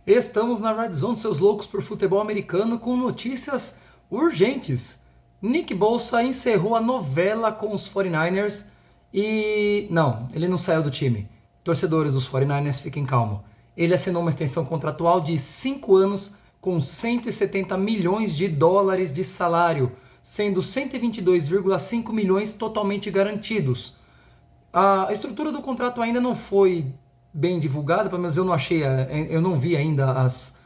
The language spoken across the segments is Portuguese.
Estamos na Red Zone, seus loucos por futebol americano, com notícias urgentes. Nick Bosa encerrou a novela com os 49ers e... Não, ele não saiu do time. Torcedores dos 49ers, fiquem calmos. Ele assinou uma extensão contratual de 5 anos com 170 milhões de dólares de salário, sendo 122,5 milhões totalmente garantidos. A estrutura do contrato ainda não foi bem divulgada, pelo menos eu não achei, eu não vi ainda as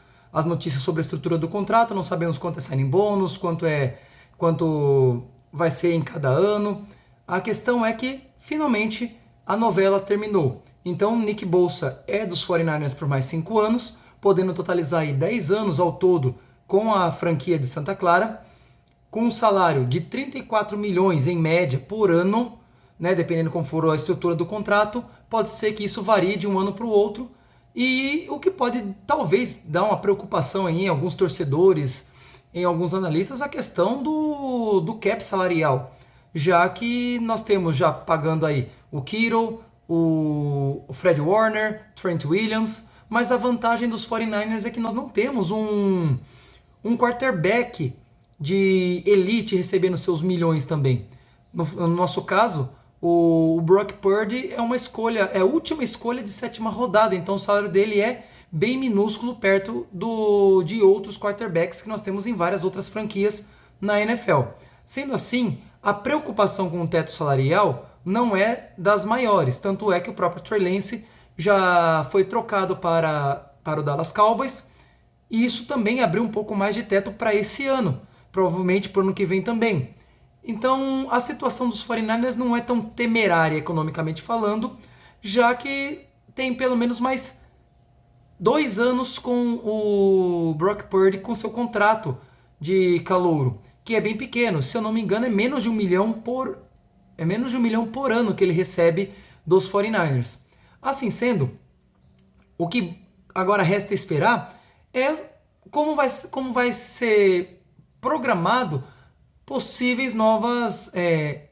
notícias sobre a estrutura do contrato, não sabemos quanto é signing bônus, quanto vai ser em cada ano. A questão é que finalmente a novela terminou. Então Nick Bosa é dos 49ers por mais 5 anos, podendo totalizar aí 10 anos ao todo com a franquia de Santa Clara, com um salário de 34 milhões em média por ano, né, dependendo como for a estrutura do contrato. Pode ser que isso varie de um ano para o outro, e o que pode talvez dar uma preocupação em alguns torcedores, em alguns analistas, a questão do cap salarial, já que nós temos já pagando aí o Kittle, o Fred Warner, Trent Williams, mas a vantagem dos 49ers é que nós não temos um quarterback de elite recebendo seus milhões também. No nosso caso, o Brock Purdy é uma escolha, é a última escolha de 7ª rodada, então o salário dele é bem minúsculo perto de outros quarterbacks que nós temos em várias outras franquias na NFL. Sendo assim, a preocupação com o teto salarial não é das maiores, tanto é que o próprio Trey Lance já foi trocado para o Dallas Cowboys, e isso também abriu um pouco mais de teto para esse ano, provavelmente para o ano que vem também. Então a situação dos 49ers não é tão temerária economicamente falando, já que tem pelo menos mais 2 anos com o Brock Purdy com seu contrato de calouro, que é bem pequeno. Se eu não me engano, é menos de 1 milhão por ano que ele recebe dos 49ers. Assim sendo, o que agora resta esperar é como vai ser programado possíveis novas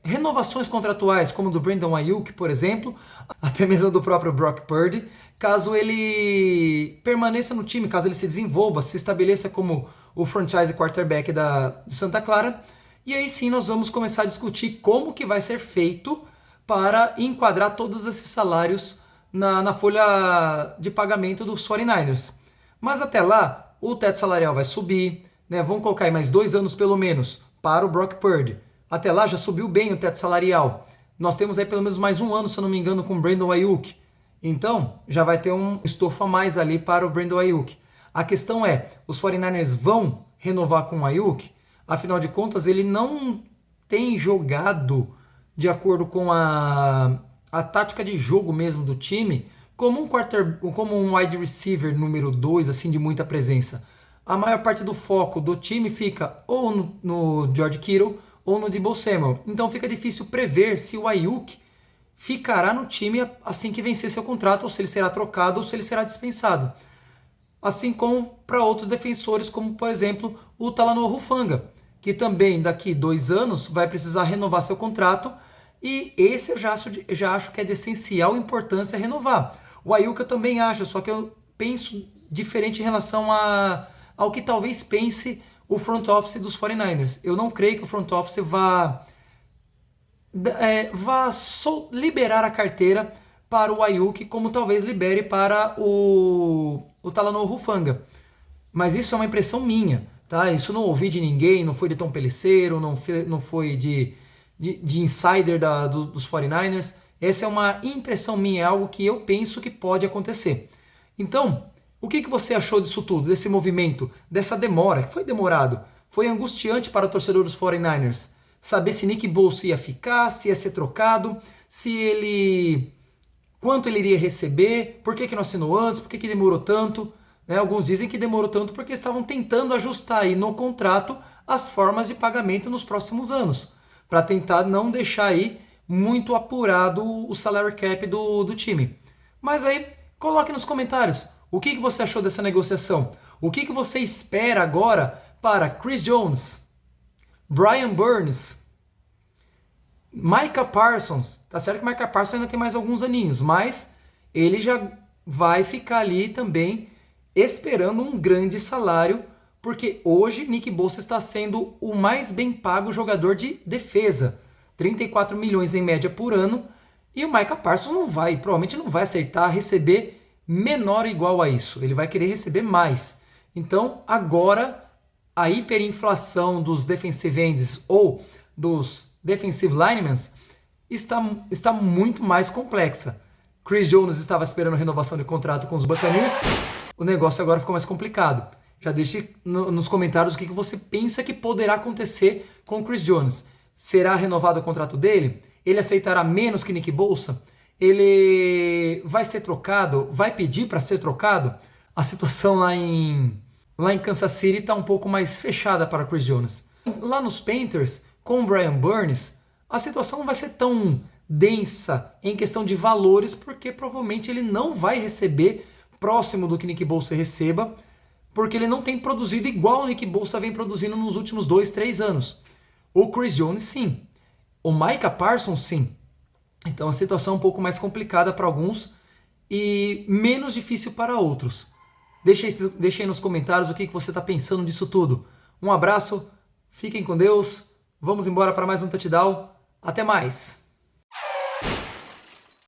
renovações contratuais, como do Brandon Ayuk, por exemplo, até mesmo do próprio Brock Purdy, caso ele permaneça no time, caso ele se desenvolva, se estabeleça como o franchise quarterback de Santa Clara. E aí sim nós vamos começar a discutir como que vai ser feito para enquadrar todos esses salários na folha de pagamento dos 49ers. Mas até lá, o teto salarial vai subir, né? Vamos colocar aí mais 2 anos pelo menos para o Brock Purdy. Até lá já subiu bem o teto salarial. Nós temos aí pelo menos mais 1 ano, se eu não me engano, com o Brandon Ayuk. Então, já vai ter um estofo a mais ali para o Brandon Ayuk. A questão é, os 49ers vão renovar com o Ayuk? Afinal de contas, ele não tem jogado de acordo com a tática de jogo mesmo do time, como um wide receiver número 2, assim, de muita presença. A maior parte do foco do time fica ou no George Kittle ou no Deebo Samuel. Então fica difícil prever se o Ayuk ficará no time assim que vencer seu contrato, ou se ele será trocado ou se ele será dispensado. Assim como para outros defensores, como por exemplo o Talanoa Hufanga, que também daqui 2 anos vai precisar renovar seu contrato, e esse eu já acho que é de essencial importância renovar. O Ayuk eu também acho, só que eu penso diferente em relação ao que talvez pense o front office dos 49ers. Eu não creio que o front office vá liberar a carteira para o Ayuk, como talvez libere para o Talanoa Hufanga. Mas isso é uma impressão minha, tá? Isso não ouvi de ninguém, não foi de Tom Pelissero, não foi de insider dos 49ers. Essa é uma impressão minha, é algo que eu penso que pode acontecer. Então, o que você achou disso tudo, desse movimento, dessa demora, que foi demorado? Foi angustiante para o torcedor dos 49ers saber se Nick Bosa ia ficar, se ia ser trocado, quanto ele iria receber, por que não assinou antes, por que demorou tanto. Né? Alguns dizem que demorou tanto porque estavam tentando ajustar aí no contrato as formas de pagamento nos próximos anos, para tentar não deixar aí muito apurado o salary cap do time. Mas aí, coloque nos comentários o que você achou dessa negociação. O que você espera agora para Chris Jones, Brian Burns, Micah Parsons. Tá certo que Micah Parsons ainda tem mais alguns aninhos, mas ele já vai ficar ali também esperando um grande salário, porque hoje Nick Bosa está sendo o mais bem pago jogador de defesa. 34 milhões em média por ano, e o Micah Parsons provavelmente não vai aceitar receber menor ou igual a isso. Ele vai querer receber mais. Então, agora, a hiperinflação dos defensive ends ou dos defensive linemen está muito mais complexa. Chris Jones estava esperando renovação de contrato com os Buccaneers. O negócio agora ficou mais complicado. Já deixe nos comentários o que você pensa que poderá acontecer com o Chris Jones. Será renovado o contrato dele? Ele aceitará menos que Nick Bosa? Ele vai ser trocado? Vai pedir para ser trocado? A situação lá em Kansas City está um pouco mais fechada para Chris Jones. Lá nos Panthers, com o Brian Burns, a situação não vai ser tão densa em questão de valores, porque provavelmente ele não vai receber próximo do que Nick Bosa receba, porque ele não tem produzido igual o Nick Bosa vem produzindo nos últimos 2, 3 anos. O Chris Jones, sim. O Micah Parsons, sim. Então a situação é um pouco mais complicada para alguns e menos difícil para outros. Deixe aí nos comentários o que você está pensando disso tudo. Um abraço, fiquem com Deus, vamos embora para mais um touchdown. Até mais!